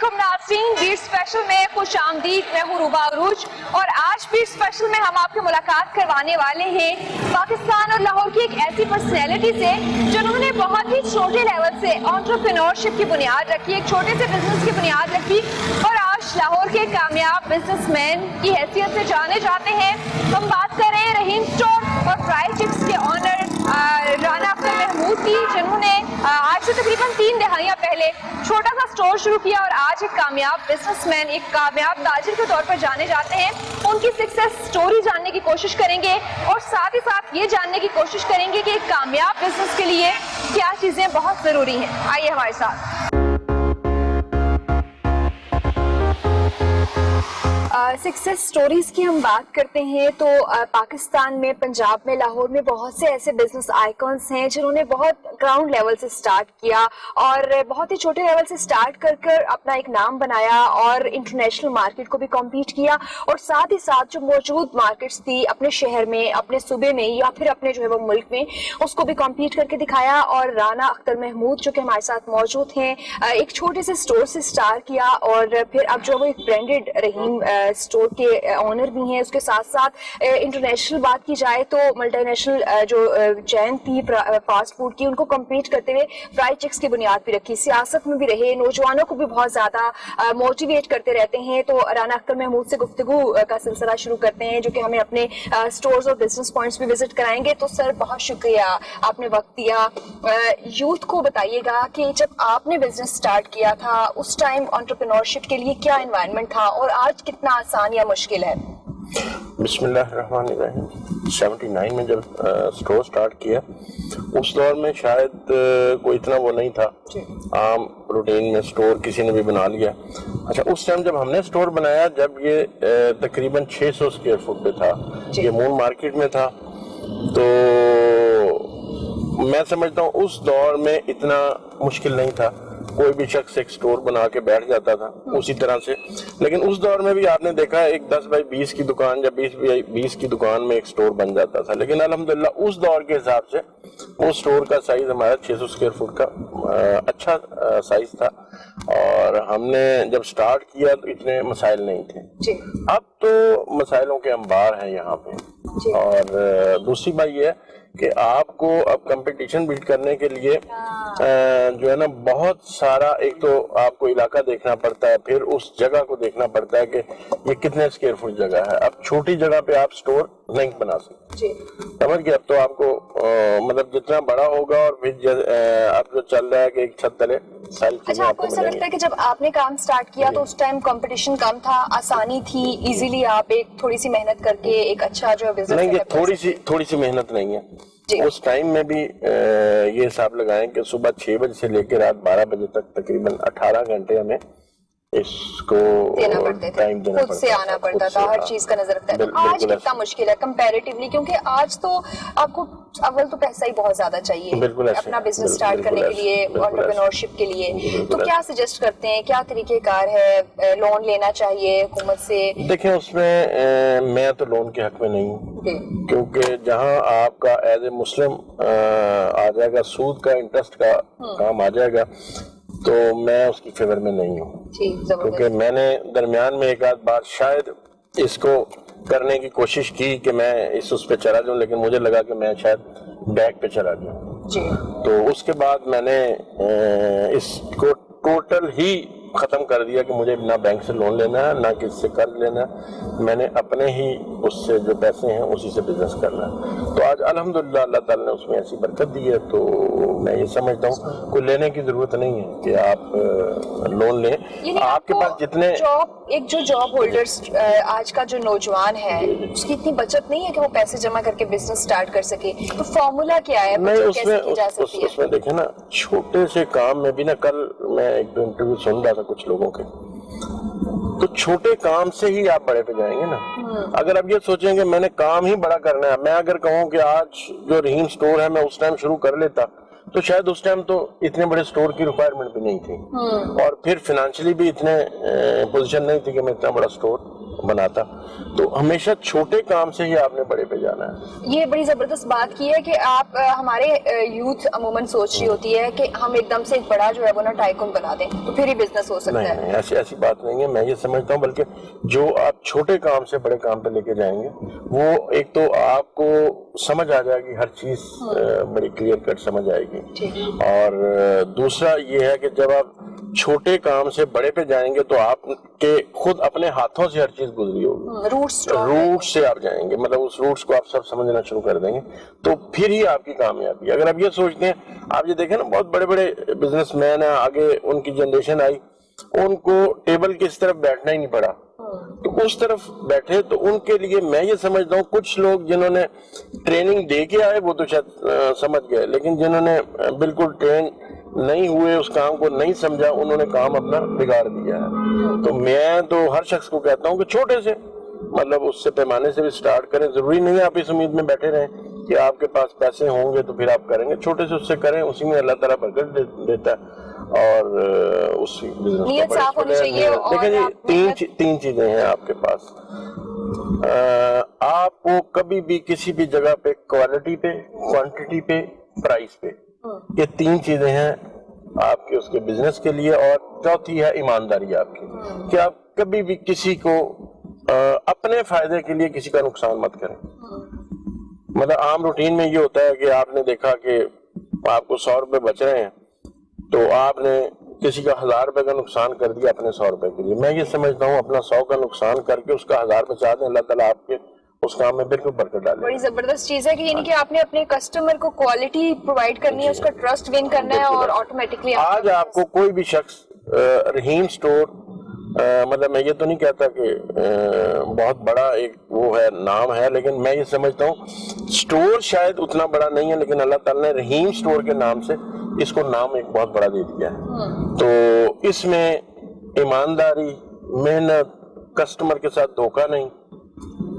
علیکم ناظرین، bat special میں خوش آمدید. میں ہوں روبا عروج اور آج بیٹ اسپیشل میں ہم آپ کی ملاقات کروانے والے ہیں پاکستان اور لاہور کی ایک ایسی پرسنالٹی سے جنہوں نے بہت ہی چھوٹے لیول سے انٹرپرینورشپ کی بنیاد رکھی، ایک چھوٹے سے بزنس کی بنیاد رکھی اور آج لاہور کے کامیاب بزنس مین کی حیثیت سے جانے جاتے ہیں. ہم بات کر رہے ہیں رحیم اسٹور اور فرائی چکس کے آنر رانا اختر محمود کی، جنہوں نے آج سے تقریباً 3 دہائیاں پہلے چھوٹا سا اسٹور شروع کیا اور آج ایک کامیاب بزنس مین، ایک کامیاب تاجر کے طور پر جانے جاتے ہیں. ان کی سکسیس سٹوری جاننے کی کوشش کریں گے اور ساتھ ہی ساتھ یہ جاننے کی کوشش کریں گے کہ ایک کامیاب بزنس کے لیے کیا چیزیں بہت ضروری ہیں. آئیے ہمارے ساتھ. سکسیس سٹوریز کی ہم بات کرتے ہیں تو پاکستان میں، پنجاب میں، لاہور میں بہت سے ایسے بزنس آئیکنز ہیں جنہوں نے بہت گراؤنڈ لیول سے سٹارٹ کیا اور بہت ہی چھوٹے لیول سے سٹارٹ کر اپنا ایک نام بنایا اور انٹرنیشنل مارکیٹ کو بھی کمپیٹ کیا اور ساتھ ہی ساتھ جو موجود مارکیٹس تھی اپنے شہر میں، اپنے صوبے میں یا پھر اپنے جو ہے وہ ملک میں، اس کو بھی کمپیٹ کر کے دکھایا. اور رانا اختر محمود جو کہ ہمارے ساتھ موجود ہیں، ایک چھوٹے سے اسٹور سے سٹارٹ کیا اور پھر اب جو وہ ایک برانڈڈ رحیم اسٹور کے آنر بھی ہیں. اس کے ساتھ ساتھ انٹرنیشنل بات کی جائے تو ملٹی نیشنل جو چین تھی فاسٹ فوڈ کی، ان کو کمپیٹ کرتے ہوئے فرائی چکس کی بنیاد بھی رکھی. سیاست میں بھی رہے، نوجوانوں کو بھی بہت زیادہ موٹیویٹ کرتے رہتے ہیں. تو رانا اختر محمود سے گفتگو کا سلسلہ شروع کرتے ہیں جو کہ ہمیں اپنے اسٹورز اور بزنس پوائنٹس بھی وزٹ کرائیں گے. تو سر بہت شکریہ، آپ نے وقت دیا. یوتھ کو بتائیے گا کہ جب آپ نے بزنس سٹارٹ کیا تھا اس ٹائم انٹرپرینورشپ کے لیے کیا انوائرمنٹ تھا اور آج کتنا آسان یا مشکل ہے؟ بسم اللہ الرحمن الرحیم. 79 میں جب اسٹور سٹارٹ کیا اس دور میں شاید کوئی اتنا وہ نہیں تھا، عام روٹین میں اسٹور کسی نے بھی بنا لیا. اچھا، اس ٹائم جب ہم نے اسٹور بنایا جب یہ تقریباً 600 اسکوائر فٹ پہ تھا، یہ مون مارکیٹ میں تھا. تو میں سمجھتا ہوں اس دور میں اتنا مشکل نہیں تھا، کوئی بھی شخص ایک سٹور بنا کے بیٹھ جاتا تھا اسی طرح سے. لیکن اس دور میں بھی آپ نے دیکھا ایک 10 بائی 20 کی دکان یا 20 بائی 20 کی دکان میں ایک سٹور بن جاتا تھا. لیکن الحمدللہ اس دور کے حساب سے وہ سٹور کا سائز ہمارا 600 اسکوائر فٹ کا اچھا سائز تھا اور ہم نے جب سٹارٹ کیا تو اتنے مسائل نہیں تھے. اب تو مسائلوں کے انبار ہیں یہاں پہ. اور دوسری بات یہ ہے کہ آپ کو اب کمپٹیشن بلڈ کرنے کے لیے جو ہے نا بہت سارا، ایک تو آپ کو علاقہ دیکھنا پڑتا ہے، پھر اس جگہ کو دیکھنا پڑتا ہے کہ یہ کتنے اسکوائر فٹ جگہ ہے. اب چھوٹی جگہ پہ آپ سٹور نہیں بنا سکتے، سمجھ گئے؟ اب تو آپ کو مطلب جتنا بڑا ہوگا اور پھر اب جو چل رہا ہے کہ ایک چھت تلے ساری چیزیں. اچھا، آپ کو ایسا لگتا ہے کہ جب آپ نے کام سٹارٹ کیا تو اس ٹائم کمپٹیشن کم تھا، آسانی تھی، ایزیلی آپ ایک تھوڑی سی محنت کر کے ایک اچھا جو بزنس؟ نہیں، یہ تھوڑی سی محنت نہیں ہے. اس ٹائم میں بھی یہ حساب لگائیں کہ صبح 6 بجے سے لے کے رات 12 بجے تک تقریباً 18 گھنٹے ہمیں اس کو ٹائم دینا پڑتا، خود سے آنا پڑتا تھا، ہر چیز کا نظر رکھتا ہے. تو آج کتنا مشکل ہے کمپیریٹیولی؟ کیونکہ آج تو آپ کو اول تو پیسہ ہی بہت زیادہ چاہیے اپنا بزنس سٹارٹ کرنے کے لیے، انٹرپرینورشپ کے لیے. تو کیا سجیسٹ کرتے ہیں، کیا طریقہ کار ہے؟ لون لینا چاہیے حکومت سے؟ دیکھیں، اس میں تو لون کے حق میں نہیں ہوں، کیونکہ جہاں آپ کا ایز اے مسلم آ جائے گا، سود کا انٹرسٹ کا کام آ جائے گا، تو میں اس کی فیور میں نہیں ہوں. کیونکہ میں نے درمیان میں ایک آدھ بار شاید اس کو کرنے کی کوشش کی کہ میں اس پہ چلا جاؤں، لیکن مجھے لگا کہ میں شاید بیک پہ چلا جاؤں. تو اس کے بعد میں نے اس کو ٹوٹل ہی ختم کر دیا کہ مجھے نہ بینک سے لون لینا ہے، نہ کسی سے قرض لینا ہے. میں نے اپنے ہی اس سے جو پیسے ہیں اسی سے بزنس کرنا ہے. تو آج الحمدللہ اللہ تعالیٰ نے اس میں ایسی برکت دی ہے. تو میں یہ سمجھتا ہوں کوئی لینے کی ضرورت نہیں ہے کہ آپ لون لیں. آپ کے پاس جتنے ایک جو جاب ہولڈرز آج کا جو نوجوان ہے اس کی اتنی بچت نہیں ہے کہ وہ پیسے جمع کر کے بزنس سٹارٹ کر سکے. تو فارمولا کیا ہے؟ اس میں دیکھیں نا، چھوٹے سے کام میں بھی نا، کل میں ایک دو انٹرویو سن رہا تھا کچھ لوگوں کے، تو چھوٹے کام سے ہی آپ بڑے پہ جائیں گے نا. اگر آپ یہ سوچیں کہ میں نے کام ہی بڑا کرنا ہے، میں اگر کہوں کہ آج جو رحیم سٹور ہے میں اس ٹائم شروع کر لیتا تو شاید اس ٹائم تو اتنے بڑے سٹور کی ریکوائرمنٹ بھی نہیں تھی اور پھر فائنینشلی بھی اتنے پوزیشن نہیں تھی کہ میں اتنا بڑا سٹور بناتا. تو ہمیشہ چھوٹے کام سے ہی آپ نے بڑے پہ جانا ہے. یہ بڑی زبردست بات کی ہے کہ آپ ہمارے یوتھ عموماً سوچ رہی ہوتی ہے کہ ہم ایک دم سے ایک بڑا جو ہے وہ نا ٹائکون بنا دیں تو پھر ہی بزنس ہو سکتا ہے. نہیں, ایسی بات نہیں ہے. میں یہ سمجھتا ہوں بلکہ جو آپ چھوٹے کام سے بڑے کام پہ لے کے جائیں گے وہ ایک تو آپ کو سمجھ آ جائے گی, ہر چیز بڑی کلیئر کٹ سمجھ آئے گی, اور دوسرا یہ ہے کہ جب آپ چھوٹے کام سے بڑے پہ جائیں گے تو آپ کے خود اپنے ہاتھوں سے ہر چیز گزری ہوگی, روٹ سے آپ جائیں گے, مطلب اس روٹس کو آپ سب سمجھنا شروع کر دیں گے تو پھر ہی آپ کی کامیابی ہے. اگر آپ یہ سوچتے ہیں, آپ یہ دیکھیں نا بہت بڑے بڑے بزنس مین ہیں, آگے ان کی جنریشن آئی, ان کو ٹیبل کی اس طرف بیٹھنا ہی نہیں پڑا تو اس طرف بیٹھے. تو ان کے لیے میں یہ سمجھتا ہوں کچھ لوگ جنہوں نے ٹریننگ دے کے آئے وہ تو شاید سمجھ گئے, لیکن جنہوں نے بالکل ٹرین نہیں ہوئے, اس کام کو نہیں سمجھا, انہوں نے کام اپنا بگاڑ دیا ہے. تو میں تو ہر شخص کو کہتا ہوں کہ چھوٹے سے, مطلب اس سے پیمانے سے بھی سٹارٹ کریں. ضروری نہیں ہے آپ اس امید میں بیٹھے رہیں کہ آپ کے پاس پیسے ہوں گے تو پھر آپ کریں گے. چھوٹے سے اس سے کریں, اسی میں اللہ تعالیٰ برکت دیتا ہے اور اس نیت صاف ہونی چاہیے. دیکھیں جی, تین چیزیں ہیں آپ کے پاس. آپ کو کبھی بھی کسی بھی جگہ پہ کوالٹی پہ, کوانٹٹی پہ, پرائس پہ, یہ تین چیزیں ہیں آپ کے اس کے بزنس کے لیے. اور چوتھی ہے ایمانداری آپ کی, کہ آپ کبھی بھی کسی کو اپنے فائدے کے لیے کسی کا نقصان مت کریں. مطلب عام روٹین میں یہ ہوتا ہے کہ آپ نے دیکھا کہ آپ کو 100 روپے بچ رہے ہیں تو آپ نے کسی کا 1000 روپے کا نقصان کر دیا اپنے 100 روپے کے لیے. میں یہ سمجھتا ہوں اپنا 100 کا نقصان کر کے اس کا 1000 بچا دیں, اللہ تعالیٰ آپ کے اس کام میں بالکل برکت ڈالے. بڑی زبردست چیز ہے کہ یعنی کہ آپ نے اپنے کسٹمر کو کوالٹی پرووائڈ کرنی ہے, اس کا ٹرسٹ گین کرنا ہے, اور آٹومیٹکلی آج آپ کو کوئی بھی شخص رحیم سٹور, مطلب میں یہ تو نہیں کہتا کہ بہت بڑا ایک وہ ہے نام ہے, لیکن میں یہ سمجھتا ہوں سٹور شاید اتنا بڑا نہیں ہے, لیکن اللہ تعالیٰ نے رحیم سٹور کے نام سے اس کو نام ایک بہت بڑا دے دیا ہے. تو اس میں ایمانداری, محنت, کسٹمر کے ساتھ دھوکہ نہیں,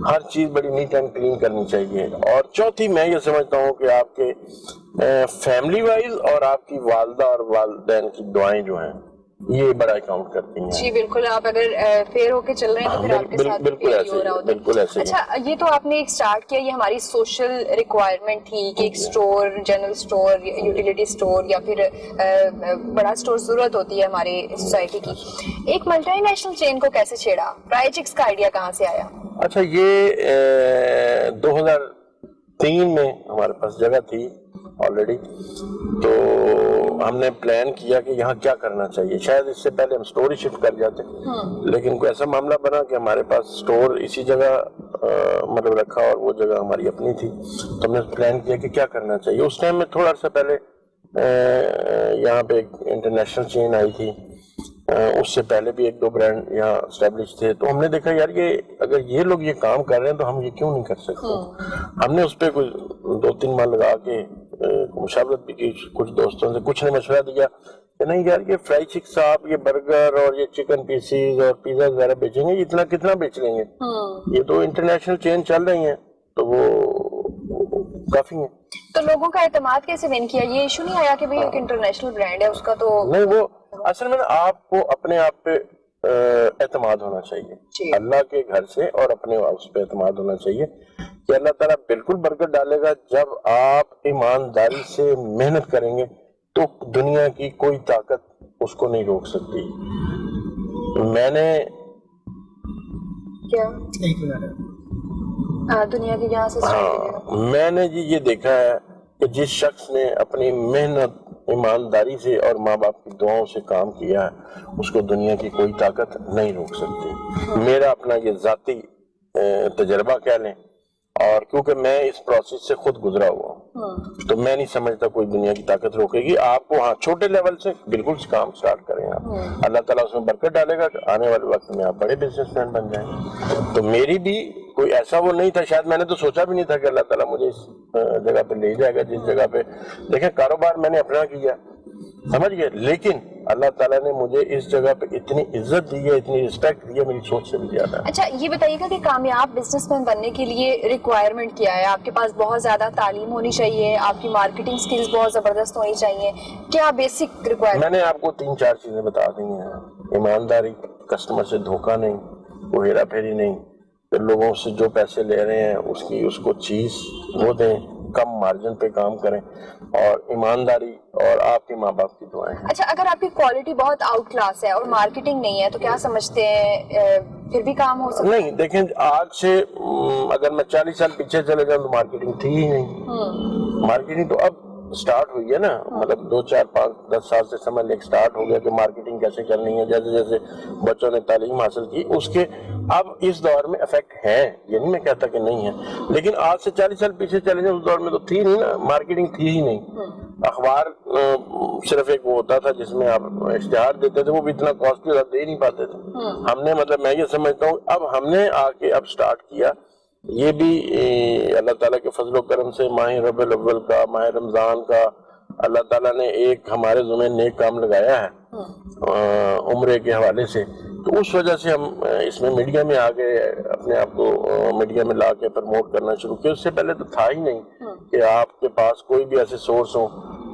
ہر چیز بڑی نیٹ اینڈ کلین کرنی چاہیے. اور چوتھی میں یہ سمجھتا ہوں کہ آپ کے فیملی وائز اور آپ کی والدہ اور والدین کی دعائیں جو ہیں یہ بڑا اکاؤنٹ کرتی ہیں. جی بالکل, آپ اگر فیئر ہو کے چل رہے ہیں تو پھر آپ کے ساتھ بالکل ایسے. اچھا, یہ تو آپ نے ایک سٹارٹ کیا, یہ ہماری سوشل ریکوائرمنٹ تھی کہ ایک store, general store, utility store یا پھر بڑا سٹور ضرورت ہوتی ہے ہماری سوسائٹی کی. ایک ملٹی نیشنل چین کو کیسے چھیڑا, فرائے چکس کا آئیڈیا کہاں سے آیا؟ اچھا, یہ 2003 میں ہمارے پاس جگہ تھی آلریڈی, تو ہم نے پلان کیا کہ یہاں کیا کرنا چاہیے. شاید اس سے پہلے ہم سٹور ہی شفٹ کر جاتے, لیکن کوئی ایسا معاملہ بنا کہ ہمارے پاس سٹور اسی جگہ مطلب رکھا اور وہ جگہ ہماری اپنی تھی. تو ہم نے پلان کیا کہ کیا کرنا چاہیے. اس ٹائم میں تھوڑا سا پہلے یہاں پہ ایک انٹرنیشنل چین آئی تھی, اس سے پہلے بھی 1-2 برانڈ یہاں اسٹیبلش تھے. تو ہم نے دیکھا یار یہ اگر یہ لوگ یہ کام کر رہے ہیں تو ہم یہ کیوں نہیں کر سکتے. ہم نے اس پہ کچھ 2-3 ماہ لگا کے مشاورت بھی کی کچھ دوستوں سے. کچھ نے مشورہ دیا کہ نہیں یار یہ فرائی چکس آپ یہ برگر اور یہ چکن پیسز اور پیزا وغیرہ بیچیں گے, اتنا کتنا بیچ لیں گے, یہ تو انٹرنیشنل چین چل رہی ہیں تو وہ کافی ہیں. تو لوگوں کا اعتماد کیسے ون کیا؟ یہ ایشو نہیں آیا کہ بھئی ایک انٹرنیشنل برانڈ ہے اس کا تو نہیں, وہ اصل میں آپ کو اپنے آپ پہ اعتماد ہونا چاہیے, اللہ کے گھر سے, اور اپنے اس پہ اعتماد ہونا چاہیے کہ اللہ تعالیٰ بالکل برکت ڈالے گا. جب آپ ایمانداری سے محنت کریں گے تو دنیا کی کوئی طاقت اس کو نہیں روک سکتی. میں نے کیا دنیا کی جہاں سے میں نے جی یہ دیکھا ہے کہ جس شخص نے اپنی محنت, ایمانداری سے اور ماں باپ کی دعاؤں سے کام کیا ہے اس کو دنیا کی کوئی طاقت نہیں روک سکتی. میرا اپنا یہ ذاتی تجربہ کہہ لیں, اور کیونکہ میں اس پروسیس سے خود گزرا ہوا ہوں تو میں نہیں سمجھتا کوئی دنیا کی طاقت روکے گی آپ کو. ہاں, چھوٹے لیول سے بالکل کام سٹارٹ کریں آپ, اللہ تعالیٰ اس میں برکت ڈالے گا, آنے والے وقت میں آپ بڑے بزنس مین بن جائیں. تو میری بھی کوئی ایسا وہ نہیں تھا, شاید میں نے تو سوچا بھی نہیں تھا کہ اللہ تعالیٰ مجھے اس جگہ پہ لے جائے گا جس جگہ پہ. دیکھیں کاروبار میں نے اپنا کیا, سمجھ گئے, لیکن اللہ تعالیٰ نے مجھے اس جگہ پہ اتنی عزت دی ہے, اتنی رسپیکٹ دی ہے, میری سوچ سے بھی زیادہ. اچھا, یہ بتائیے گا کہ کامیاب بزنس مین بننے کے لیے ریکوائرمنٹ کیا ہے؟ آپ کے پاس بہت زیادہ تعلیم ہونی چاہیے, آپ کی مارکیٹنگ سکلز بہت زبردست ہونی چاہیے, کیا بیسک ریکوائرمنٹ؟ میں نے آپ کو 3-4 چیزیں بتا دی ہیں. ایمانداری, کسٹمر سے دھوکہ نہیں, کوئی ہیرا پھیری نہیں، پھر لوگوں سے جو پیسے لے رہے ہیں اس کو چیز وہ دیں، کم مارجن پہ کام کریں، اور ایمانداری اور آپ کے ماں باپ کی دعائیں ہیں۔ اچھا، اگر آپ کی کوالٹی بہت آؤٹ کلاس ہے اور مارکیٹنگ نہیں ہے تو کیا سمجھتے ہیں پھر بھی کام ہو سکتا ہے؟ نہیں دیکھیں، آج سے اگر میں 40 سال پیچھے چلے جاؤں تو مارکیٹنگ تھی ہی نہیں۔ مارکیٹنگ تو اب سٹارٹ ہوئی ہے نا، مطلب 2 4 5 10 سال سے سمجھ لیں سٹارٹ ہو گیا کہ مارکیٹنگ کیسے کرنی ہے، جیسے جیسے بچوں نے تعلیم حاصل کی اس کے اب اس دور میں افیکٹ ہے، یہ نہیں میں کہتا کہ نہیں ہے، لیکن آج سے 40 سال پیچھے چلے جائیں اس دور میں تو تھی نہیں نا، مارکیٹنگ تھی ہی نہیں۔ اخبار صرف ایک وہ ہوتا تھا جس میں آپ اشتہار دیتے تھے، وہ بھی اتنا کاسٹلی آپ دے نہیں پاتے تھے۔ ہم نے مطلب میں یہ سمجھتا ہوں اب ہم نے آ کے اب سٹارٹ کیا، یہ بھی اللہ تعالیٰ کے فضل و کرم سے ماہ ربیع الاول کا، ماہ رمضان کا اللہ تعالیٰ نے ایک ہمارے ذمہ نیک کام لگایا ہے عمرے کے حوالے سے، تو اس وجہ سے ہم اس میں میڈیا میں آگے اپنے آپ کو میڈیا میں لا کے پروموٹ کرنا شروع کیا۔ اس سے پہلے تو تھا ہی نہیں کہ آپ کے پاس کوئی بھی ایسے سورس ہوں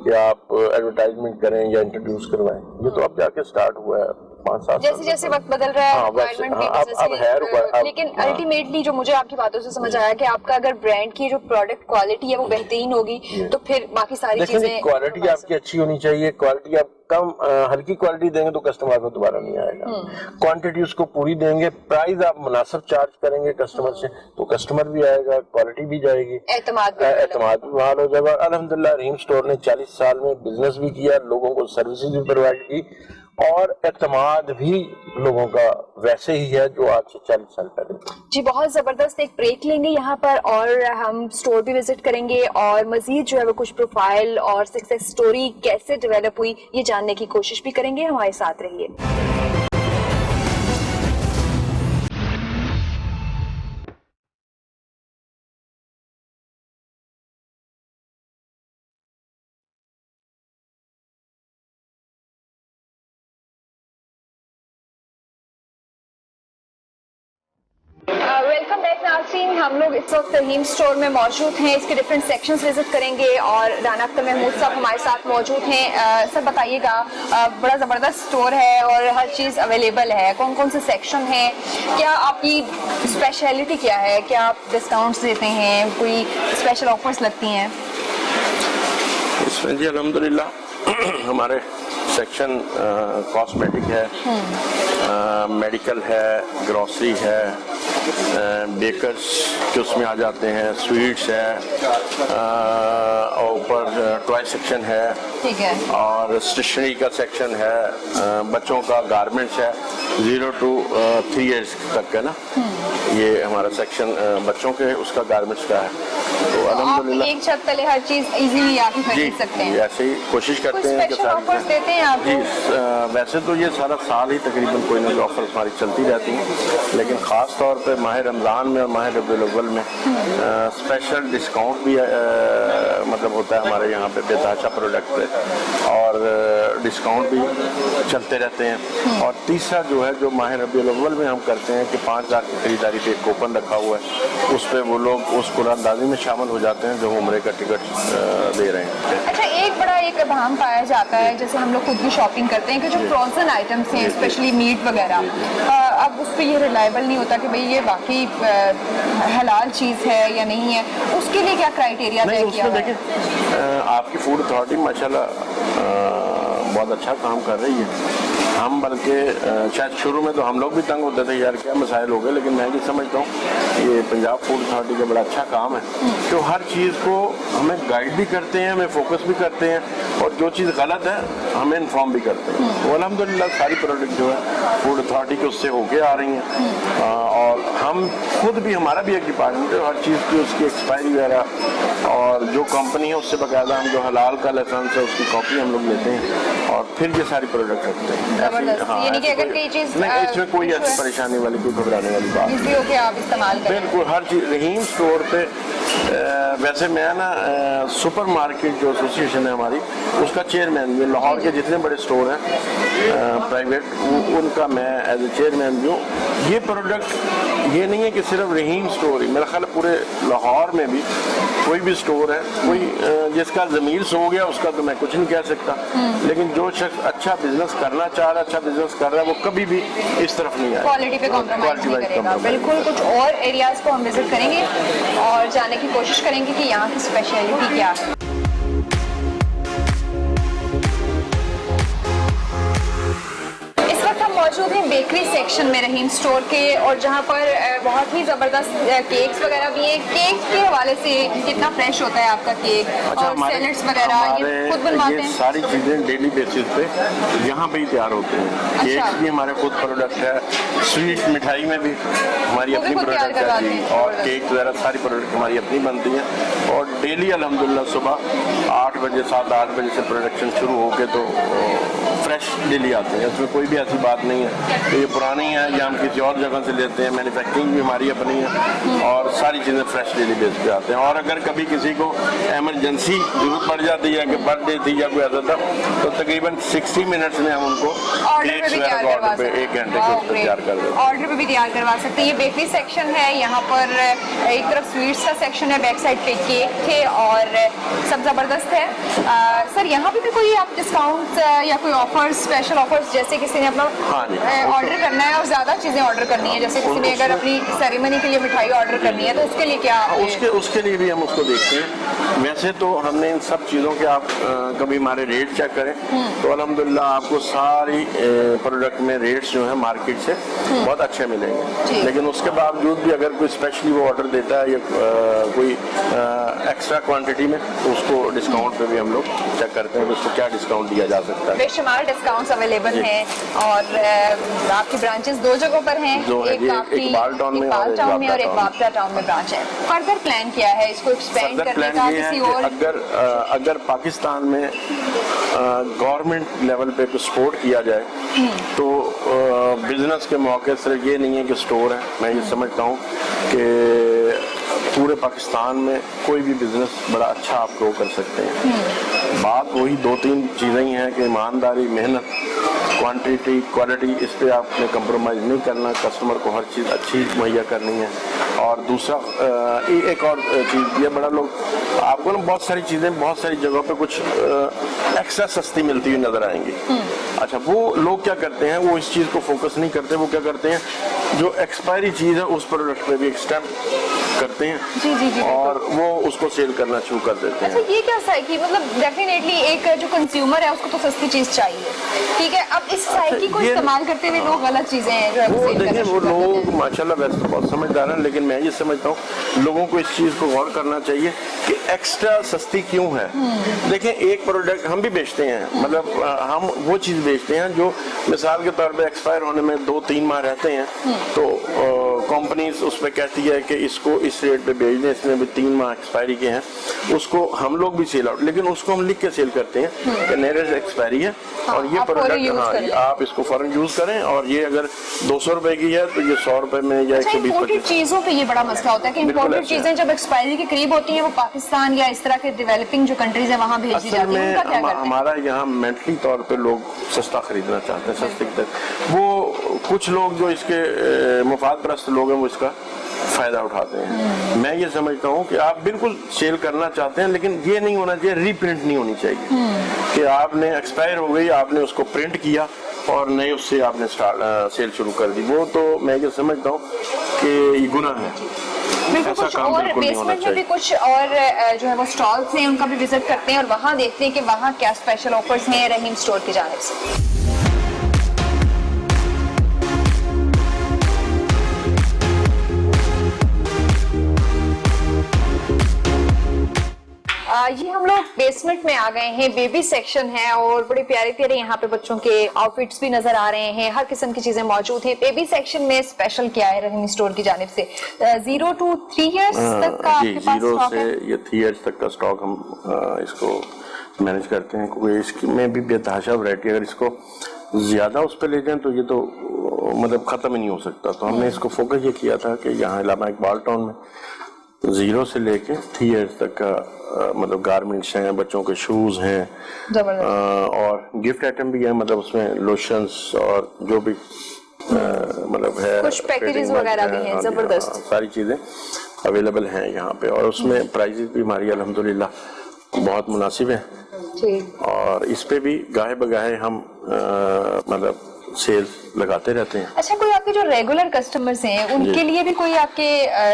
کہ آپ ایڈورٹائزمنٹ کریں یا انٹروڈیوس کروائیں، یہ تو اب جا کے سٹارٹ ہوا ہے 5 7 جیسے جیسے وقت بدل رہا ہے ریکوائرمنٹ بھی بزنس کی، لیکن الٹیمیٹلی جو مجھے آپ کی باتوں سے سمجھ آیا کہ آپ کا اگر برانڈ کی جو پروڈکٹ کوالٹی ہے وہ بہترین ہوگی تو پھر باقی ساری چیزیں، دیکھیں کوالٹی آپ کی اچھی ہونی چاہیے، کوالٹی آپ کم ہلکی کوالٹی دیں گے تو کسٹمر کو دوبارہ نہیں آئے گا، کوانٹٹی اس کو پوری دیں گے، پرائز آپ مناسب چارج کریں گے کسٹمر سے تو کسٹمر بھی آئے گا، کوالٹی بھی جائے گی، اعتماد بھی بحال ہو جائے گا۔ الحمدللہ رحیم اسٹور نے 40 سال میں بزنس بھی کیا، لوگوں کو سروسز بھی پرووائڈ کی، اور اعتماد بھی لوگوں کا ویسے ہی ہے جو آج سے 40 سال پہلے۔ جی بہت زبردست، ایک بریک لیں گے یہاں پر اور ہم اسٹور بھی وزٹ کریں گے اور مزید جو ہے وہ کچھ پروفائل اور سکسیس سٹوری کیسے ڈیولپ ہوئی یہ جاننے کی کوشش بھی کریں گے، ہمارے ساتھ رہیے۔ ویلکم بیک ناظرین، ہم لوگ اس وقت رحیم اسٹور میں موجود ہیں، اس کے ڈفرینٹ سیکشنز وزٹ کریں گے اور رانا اختر محمود صاحب ہمارے ساتھ موجود ہیں۔ سر بتائیے گا، بڑا زبردست اسٹور ہے اور ہر چیز اویلیبل ہے، کون کون سے سیکشن ہیں، کیا آپ کی اسپیشلٹی کیا ہے، کیا آپ ڈسکاؤنٹس دیتے ہیں، کوئی اسپیشل آفرز لگتی ہیں؟ اس میں جی الحمدللہ ہمارے سیکشن کاسمیٹک ہے، میڈیکل ہے، گروسری ہے، بیکرز کے اس میں آ جاتے ہیں، سویٹس ہے، اور اوپر ٹوائے سیکشن ہے، ٹھیک ہے، اور اسٹیشنری کا سیکشن ہے، بچوں کا گارمنٹس ہے 0 to 3 years تک ہے نا، یہ ہمارا سیکشن بچوں کے اس کا گارمنٹس کا ہے۔ تو الحمدللہ ایک چھت تلے ہر چیز ایزیلی آپ خرید سکتے ہیں، ایسے ہی کوشش کرتے ہیں کہ آفرز دیتے ہیں آپ؟ جی ویسے تو یہ سارا سال ہی تقریباً کوئی نہ کوئی آفرز ہماری چلتی رہتی ہیں، لیکن خاص طور پہ ماہ رمضان میں اور ماہ ربیع الاول میں اسپیشل ڈسکاؤنٹ بھی مطلب ہوتا ہے ہمارے یہاں پہ بےتحاشا پروڈکٹ پہ، اور ڈسکاؤنٹ بھی چلتے رہتے ہیں۔ اور تیسرا جو ہے جو ماہ ربیع الاول میں ہم کرتے ہیں کہ 5 لاکھ کی خریداری پہ ایک کوپن رکھا ہوا ہے، اس پہ وہ لوگ اس قرآن اندازی میں شامل ہو جاتے ہیں جو عمرے کا ٹکٹ دے رہے ہیں۔ اچھا، ایک بڑا ایک ابہام پایا جاتا ہے، جیسے ہم لوگ خود بھی شاپنگ کرتے ہیں کہ جو فروزن آئٹمس ہیں اسپیشلی میٹ وغیرہ، اب اس پہ یہ ریلائبل نہیں ہوتا کہ بھئی یہ واقعی حلال چیز ہے یا نہیں ہے، اس کے لیے کیا کرائیٹیریا طے کیا ہوا ہے؟ دیکھیں آپ کی فوڈ اتھارٹی ماشاءاللہ بہت اچھا کام کر رہی ہے، ہم بلکہ شاید شروع میں تو ہم لوگ بھی تنگ ہوتے تھے یار کیا مسائل ہو گئے، لیکن میں یہ سمجھتا ہوں یہ پنجاب فوڈ اتھارٹی کا بڑا اچھا کام ہے کہ ہر چیز کو ہمیں گائیڈ بھی کرتے ہیں، ہمیں فوکس بھی کرتے ہیں، اور جو چیز غلط ہے ہمیں انفارم بھی کرتے ہیں۔ تو الحمدللہ ساری پروڈکٹ جو ہے فوڈ اتھارٹی کے اس سے ہو کے آ رہی ہیں، اور ہم خود بھی ہمارا بھی ایک ڈپارٹمنٹ ہے، ہر چیز کی اس کی ایکسپائری وغیرہ، اور جو کمپنی ہے اس سے باقاعدہ ہم جو حلال کا لائسنس ہے اس کی کاپی ہم لوگ لیتے ہیں اور پھر یہ ساری پروڈکٹ رکھتے ہیں۔ یعنی کہ اگر کوئی چیز نہیں اس میں کوئی ایسی پریشانی والی کوئی گھبرانے والی بات نہیں، ہو کہ آپ استعمال کریں، بالکل ہر چیز رحیم اسٹور پہ۔ ویسے میں نا سپر مارکیٹ جو ایسوسیشن ہے ہماری اس کا چیئرمین، یہ لاہور کے جتنے بڑے اسٹور ہیں پرائیویٹ ان کا میں ایز اے چیئرمین بھی ہوں۔ یہ پروڈکٹ یہ نہیں ہے کہ صرف رحیم سٹور ہی، میرا خیال ہے پورے لاہور میں بھی کوئی بھی سٹور ہے، کوئی جس کا ضمیر سو گیا اس کا تو میں کچھ نہیں کہہ سکتا، لیکن جو شخص اچھا بزنس کرنا چاہ رہا ہے، اچھا بزنس کر رہا ہے، وہ کبھی بھی اس طرف نہیں آئے، کوالٹی پہ کمپرومائز نہیں کرے گا. بالکل. کچھ اور ایریاز کو ہم وزٹ کریں گے اور جاننے کی کوشش کریں گے کہ یہاں کی اسپیشلٹی کیا ہے. موجود ہیں بیکری سیکشن میں رحیم سٹور کے، اور جہاں پر بہت ہی زبردست کیکس وغیرہ بھی ہیں. کیک کے حوالے سے کتنا فریش ہوتا ہے آپ کا کیک اور سیلڈس وغیرہ یہ خود بنواتے ہیں؟ ساری چیزیں ڈیلی بیسس پہ یہاں پہ ہی تیار ہوتے ہیں. کیکس بھی ہمارے خود پروڈکٹ ہے، سویٹ مٹھائی میں بھی ہماری اپنی پروڈکٹ ہے، اور کیک وغیرہ ساری پروڈکٹ ہماری اپنی بنتی ہیں. اور ڈیلی الحمدللہ صبح 8 بجے 7-8 بجے سے پروڈکشن شروع ہو کے تو فریش ڈیلی آتے ہیں. اس میں کوئی بھی ایسی بات نہیں ہے کہ یہ پرانی ہے یا ہم کسی اور جگہ سے لیتے ہیں. مینوفیکچرنگ بھی ہماری اپنی ہے اور ساری چیزیں فریش ڈیلی بیس پہ آتے ہیں. اور اگر کبھی کسی کو ایمرجنسی ضرورت پڑ جاتی ہے کہ برتھ ڈے تھی یا کوئی ایسا تھا تو تقریباً 60 منٹس میں ہم ان کو کیکس وغیرہ کا آرڈر پہ 1 گھنٹے کے تیار کر دیتے ہیں. آرڈر پہ بھی تیار کروا سکتے ہیں. یہ بیکری سیکشن ہے، یہاں پر ایک طرف سویٹس کا سیکشن ہے، بیک سائڈ پہ کیک تھے اور سب زبردست ہے. سر یہاں پہ بھی کوئی آپ ڈسکاؤنٹ یا کوئی آفر، اسپیشل آفرز، جیسے کسی نے اپنا آرڈر کرنا ہے اور زیادہ چیزیں آرڈر کرنی ہے، جیسے کسی نے اگر اپنی سیریمنی کے لیے مٹھائی آرڈر کرنی ہے تو اس کے لیے کیا؟ اس کے لیے بھی ہم اس کو دیکھتے ہیں. ویسے تو ہم نے ان سب چیزوں کے آپ کبھی ہمارے ریٹ چیک کریں تو الحمدللہ آپ کو ساری پروڈکٹ میں ریٹس جو ہیں مارکیٹ سے بہت اچھے ملیں گے. لیکن اس کے باوجود بھی اگر کوئی اسپیشلی وہ آرڈر دیتا ہے یا کوئی ایکسٹرا کوانٹٹی میں تو اس کو ڈسکاؤنٹ پہ بھی ہم لوگ چیک کرتے ہیں کہ اس کو کیا ڈسکاؤنٹ دیا جا سکتا ہے. بے شمار ڈسکاؤنٹس اویلیبل ہیں اور آپ کی برانچز 2 جگہوں پر ہیں، ایک اقبال ٹاؤن میں اور ایک وابدہ ٹاؤن میں برانچ ہے. فردر پلان کیا ہے اس کو ایکسپینڈ کرنے کا کسی اور؟ اگر پاکستان میں گورنمنٹ لیول پہ کچھ سپورٹ کیا جائے تو بزنس کے موقع صرف یہ نہیں ہے کہ سٹور ہے. میں یہ سمجھتا ہوں کہ پورے پاکستان میں کوئی بھی بزنس بڑا اچھا آپ گرو کر سکتے ہیں. بات وہی 2-3 چیزیں ہی ہیں کہ ایمانداری، محنت، کوانٹٹی، کوالٹی، اس پہ آپ نے کمپرومائز نہیں کرنا، کسٹمر کو ہر چیز اچھی مہیا کرنی ہے. اور دوسرا ایک اور چیز یہ بڑا لوگ آپ کو نا بہت ساری چیزیں بہت ساری جگہوں پہ کچھ ایکسٹرا سستی ملتی ہوئی نظر آئیں گی. اچھا وہ لوگ کیا کرتے ہیں، وہ اس چیز کو فوکس نہیں کرتے. وہ کیا کرتے ہیں، جو ایکسپائری چیز ہے اس پروڈکٹ پہ بھی ایکسٹینڈ کرتے ہیں اور وہ اس کو سیل کرنا شروع کر دیتے ہیں. اچھا یہ کیا سائیکی، مطلب ڈیفینیٹلی ایک جو کنزیومر ہے اس کو تو سستی چیز چاہیے، ٹھیک ہے. اب اس سائیکی کو استعمال کرتے ہوئے لوگ غلط چیزیں جو ہے وہ دیکھیں، وہ لوگ ماشاءاللہ ویسے تو بہت سمجھدار ہیں، لیکن میں یہ سمجھتا ہوں لوگوں کو اس چیز کو غور کرنا چاہیے کہ ایکسٹرا سستی کیوں ہے. دیکھیں ایک پروڈکٹ ہم بھی بیچتے ہیں، مطلب ہم وہ چیز بیچتے ہیں جو مثال کے طور پہ ایکسپائر ہونے میں 2-3 ماہ رہتے ہیں تو کمپنیز اس پہ کہتی ہے کہ اس کو اس ریٹ پہ بیچ دیں، اس میں بھی 3 ماہ ایکسپائری کے ہیں. اس کو ہم لوگ بھی سیل آؤٹ، لیکن اس کو ہم لکھ کے سیل کرتے ہیں کہ نیرسٹ ایکسپائری ہے اور یہ پروڈکٹ آپ اس کو فوراً یوز کریں، اور یہ اگر 200 روپے کی ہے تو یہ 100 روپے میں یا 120 چیزوں پہ یہ بڑا مسئلہ ہوتا ہے کہ امپورٹڈ چیزیں جب ایکسپائری کے قریب ہوتی ہیں وہ پاکستان یا اس طرح کے ڈیولپنگ جو کنٹریز ہیں وہاں بھیج دی جاتی ہیں. ان کا کیا کرتے ہیں؟ ہمارا یہاں مینٹلی طور پہ لوگ سستا خریدنا چاہتے ہیں، سستے کی طرح. وہ کچھ لوگ جو اس کے مفاد پرست لوگ ہیں وہ اس کا فائدہ اٹھاتے ہیں. میں یہ سمجھتا ہوں کہ آپ بالکل سیل کرنا چاہتے ہیں لیکن یہ نہیں ہونا چاہیے، ری پرنٹ نہیں ہونی چاہیے کہ آپ نے ایکسپائر ہو گئی، آپ نے اس کو پرنٹ کیا اور نئے اس سے آپ نے سیل شروع کر دی. وہ تو میں یہ سمجھتا ہوں کہ یہ گناہ ہے. کچھ اور بیسمنٹ میں بھی کچھ اور جو ہے وہ اسٹالس ہیں، ان کا بھی وزٹ کرتے ہیں اور وہاں دیکھتے ہیں کہ وہاں کیا اسپیشل آفرز ہیں رحیم اسٹور کی جانب سے. یہ ہم لوگ بیسمنٹ میں آ گئے ہیں، بیبی سیکشن ہے اور بڑے پیارے پیارے یہاں پہ بچوں کے آؤٹ فٹس بھی نظر آ رہے ہیں، ہر قسم کی چیزیں موجود ہیں. بیبی سیکشن میں اسپیشل کیا ہے رحیم اسٹور کی جانب سے؟ 0 to 3 years تک کا آپ کے پاس اسٹاک ہے؟ 0 سے یہ 3 years تک کا اسٹاک ہم اس کو مینج کرتے ہیں، کیونکہ اس میں بھی بے تحاشا ورائٹی. اگر اس کو زیادہ اس پہ لے جائیں تو یہ تو مطلب ختم ہی نہیں ہو سکتا. تو ہم نے اس کو فوکس یہ کیا تھا کہ یہاں علامہ اقبال ٹاؤن میں 0 سے لے کے 3 years تک کا مطلب گارمنٹس ہیں، بچوں کے شوز ہیں اور گفٹ آئٹم بھی ہیں، مطلب اس میں لوشنس اور جو بھی مطلب ہے کچھ پیکیجز وغیرہ بھی ہیں زبردست, ساری چیزیں اویلیبل ہیں یہاں پہ, اور اس میں پرائزز بھی ہماری الحمدللہ بہت مناسب ہیں, اور اس پہ بھی گاہے بگاہے ہم مطلب سیل لگاتے رہتے ہیں. اچھا, کوئی آپ کے جو ریگولر کسٹمرز ہیں ان کے لیے بھی کوئی آپ کے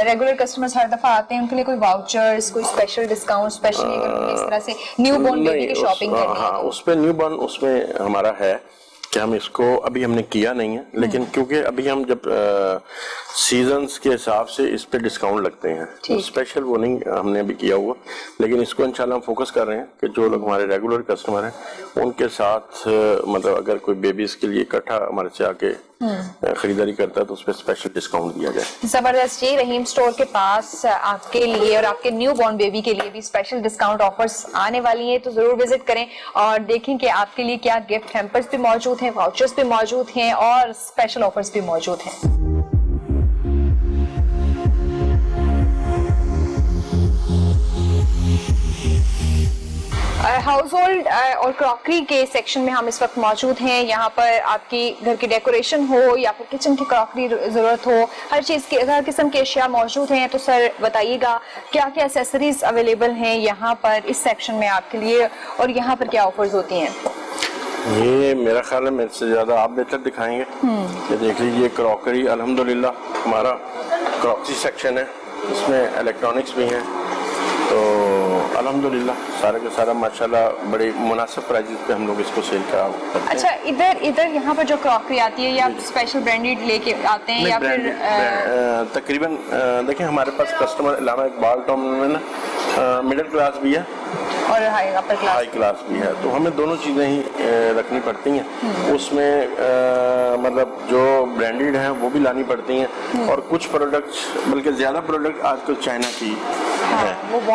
ریگولر کسٹمرز ہر دفعہ آتے ہیں, ان کے لیے کوئی واؤچرز, کوئی اسپیشل ڈسکاؤنٹ, اسپیشلی اگر اس طرح سے نیو بورن بیبی کی شاپنگ کرنی ہے؟ ہاں, اس پہ نیو بورن اس میں ہمارا ہے کہ ہم اس کو ابھی ہم نے کیا نہیں ہے, لیکن کیونکہ ابھی ہم جب سیزنز کے حساب سے اس پہ ڈسکاؤنٹ لگتے ہیں, اسپیشل وہ نہیں ہم نے ابھی کیا ہوا, لیکن اس کو انشاءاللہ ہم فوکس کر رہے ہیں کہ جو لوگ ہمارے ریگولر کسٹمر ہیں ان کے ساتھ مطلب اگر کوئی بیبیز کے لیے اکٹھا ہمارے سے آ کے خریداری کرتا ہے تو اس پہ اسپیشل ڈسکاؤنٹ دیا جائے. زبردست جی, رحیم اسٹور کے پاس آپ کے لیے اور آپ کے نیو بورن بیبی کے لیے بھی اسپیشل ڈسکاؤنٹ آفرز آنے والی ہیں, تو ضرور وزٹ کریں اور دیکھیں کہ آپ کے لیے کیا گفٹ ہیمپرز بھی موجود ہیں, واؤچرز بھی موجود ہیں اور اسپیشل آفرز بھی موجود ہیں. ہاؤس ہولڈ اور کراکری کے سیکشن میں ہم اس وقت موجود ہیں. یہاں پر آپ کی گھر کی ڈیکوریشن ہو یا پھر کچن کی کراکری ضرورت ہو, ہر چیز کی ہر قسم کے اشیاء موجود ہیں. تو سر بتائیے گا کیا کیا ایکسیسریز اویلیبل ہیں یہاں پر اس سیکشن میں آپ کے لیے, اور یہاں پر کیا آفرز ہوتی ہیں؟ یہ میرا خیال ہے میرے سے زیادہ آپ بہتر دکھائیں گے. یہ دیکھ لیجیے کراکری, الحمدللہ ہمارا کراکری سیکشن ہے, اس میں الیکٹرانکس بھی ہیں, تو الحمدللہ سارا کا سارا ماشاءاللہ بڑے مناسب پرائزز پہ ہم لوگ اس کو سیل کرا کرتے ہیں. اچھا, ادھر یہاں پر جو کراکری آتی ہے یا اسپیشل برانڈیڈ لے کے آتے ہیں یا پھر تقریباً دیکھیں ہمارے پاس کسٹمر علامہ اقبال ٹاؤن میں نا مڈل کلاس بھی ہے اور ہائی کلاس بھی ہے, تو ہمیں دونوں چیزیں ہی رکھنی پڑتی ہیں. اس میں مطلب جو برانڈیڈ ہیں وہ بھی لانی پڑتی ہیں, اور کچھ پروڈکٹس بلکہ زیادہ پروڈکٹ آج کل چائنا کی ہے,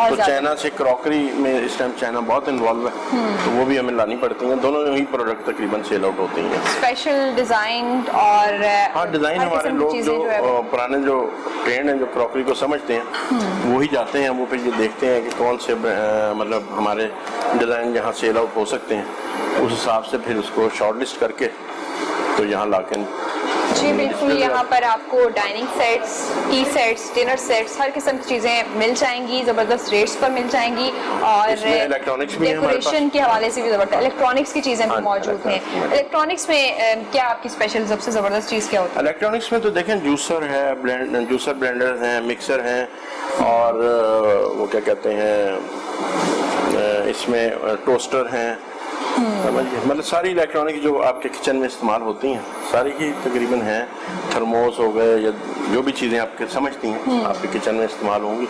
تو چائنا سے کراکری میں اس ٹائم چائنا بہت انوالو ہے, تو وہ بھی ہمیں لانی پڑتی ہیں. دونوں ہی پروڈکٹ تقریباً سیل آؤٹ ہوتی ہیں. اسپیشل ڈیزائن اور ہاں ڈیزائن ہمارے لوگ جو پرانے جو ٹرینڈ ہیں جو کراکری کو سمجھتے ہیں وہی جاتے ہیں, وہ پھر یہ دیکھتے ہیں کہ کون سے مطلب ہمارے ڈیزائن جہاں سیل آؤٹ ہو سکتے ہیں, اس حساب سے پھر اس کو شارٹ لسٹ کر کے تو یہاں لا کے. جی بالکل, یہاں پر آپ کو dining sets, tea sets, dinner sets, ہر قسم کی چیزیں مل جائیں گی, زبردست ریٹس پر مل جائیں گی, اور ڈیکوریشن کے حوالے سے بھی زبردست الیکٹرانکس کی چیزیں بھی موجود ہیں. الیکٹرانکس میں کیا آپ کی اسپیشل سب سے زبردست چیز کیا ہوتا ہے؟ الیکٹرانکس میں تو دیکھیں جوسر ہے, جوسر بلینڈر ہیں, مکسر ہیں, اور وہ کیا کہتے ہیں اس میں ٹوسٹر ہیں, مطلب ساری الیکٹرانک جو آپ کے کچن میں استعمال ہوتی ہیں ساری ہی تقریباً ہیں. تھرموس ہو گئے یا جو بھی چیزیں آپ کے سمجھتی ہیں آپ کے کچن میں استعمال ہوں گی,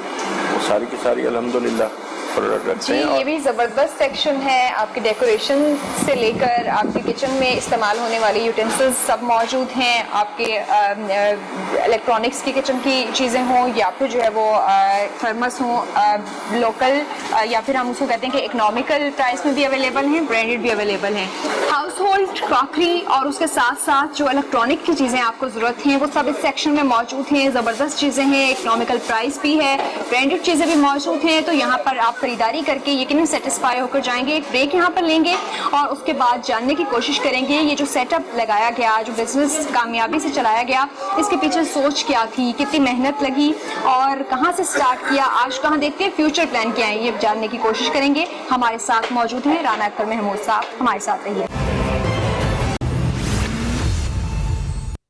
وہ ساری کی ساری الحمدللہ پروڈکٹ رکھتے ہیں. یہ بھی زبردست سیکشن ہے, آپ کی ڈیکوریشن سے لے کر آپ کے کچن میں استعمال ہونے والی یوٹینسلز سب موجود ہیں. آپ کے الیکٹرانکس کی کچن کی چیزیں ہوں یا پھر جو ہے وہ تھرمس ہوں لوکل, یا پھر ہم اس کو کہتے ہیں کہ اکنامیکل پرائس میں بھی اویلیبل ہیں, برانڈیڈ بھی اویلیبل ہیں. ہاؤس ہولڈ کراکری اور اس کے ساتھ ساتھ جو الیکٹرانک کی چیزیں آپ کو ضرورت ہیں وہ سب اس سیکشن میں موجود ہیں. زبردست چیزیں ہیں, اکنامیکل پرائس بھی ہے, برانڈیڈ چیزیں بھی موجود ہیں. تو یہاں پر آپ خریداری کر کے یقیناً سیٹسفائی ہو کر جائیں گے. ایک بریک یہاں پر لیں گے اور اس کے بعد جاننے کی کوشش کریں گے یہ جو سیٹ اپ لگایا گیا, جو بزنس کامیابی سے چلایا گیا, اس کے پیچھے سوچ کیا تھی, کتنی محنت لگی اور کہاں سے سٹارٹ کیا, آج کہاں دیکھتے ہیں, فیوچر پلان کیا ہے, یہ جاننے کی کوشش کریں گے. ہمارے ساتھ موجود ہیں رانا اختر محمود صاحب, ہمارے ساتھ رہیے.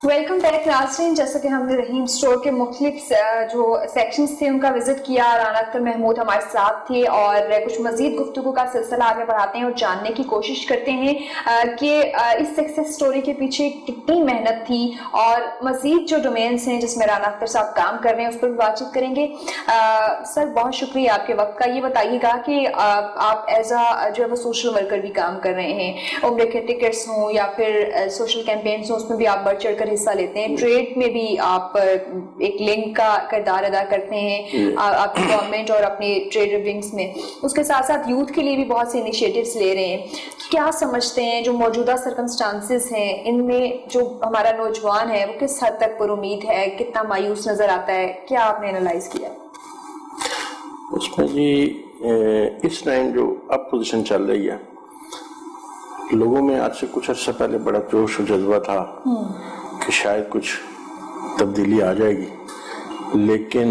ویلکم بیک ناظرین. جیسا کہ ہم نے رحیم اسٹور کے مختلف جو سیکشنز تھے ان کا وزٹ کیا, رانا اختر محمود ہمارے ساتھ تھے اور کچھ مزید گفتگو کا سلسلہ آگے بڑھاتے ہیں اور جاننے کی کوشش کرتے ہیں کہ اس سکسیس اسٹوری کے پیچھے کتنی محنت تھی, اور مزید جو ڈومینس ہیں جس میں رانا اختر صاحب کام کر رہے ہیں اس پر بھی بات چیت کریں گے. سر بہت شکریہ آپ کے وقت کا. یہ بتائیے گا کہ آپ ایز اے جو ہے وہ سوشل ورکر بھی کام کر رہے ہیں, عمرے کے ٹکٹس ہوں یا پھر سوشل کیمپینس ہوں, اس میں بھی آپ بڑھ چڑھ کر حصہ لیتے ہیں. ٹریڈ میں بھی آپ ایک لنک کا کردار ادا کرتے ہیں آپ کی گورنمنٹ اور اپنے ٹریڈ ونگز میں. اس کے ساتھ ساتھ یوتھ کے لیے بھی بہت سے انیشیٹوز لے رہے ہیں. کیا سمجھتے ہیں جو موجودہ سرکمسٹانسز ہیں ان میں جو ہمارا نوجوان ہے وہ کس حد تک پر امید ہے, کتنا مایوس نظر آتا ہے, کیا آپ نے اینالائز کیا؟ اس میں جی اس ٹائم جو اب پوزیشن چل رہی ہے, لوگوں میں آج سے کچھ عرصہ پہلے بڑا جوش و جذبہ تھا کہ شاید کچھ تبدیلی آ جائے گی، لیکن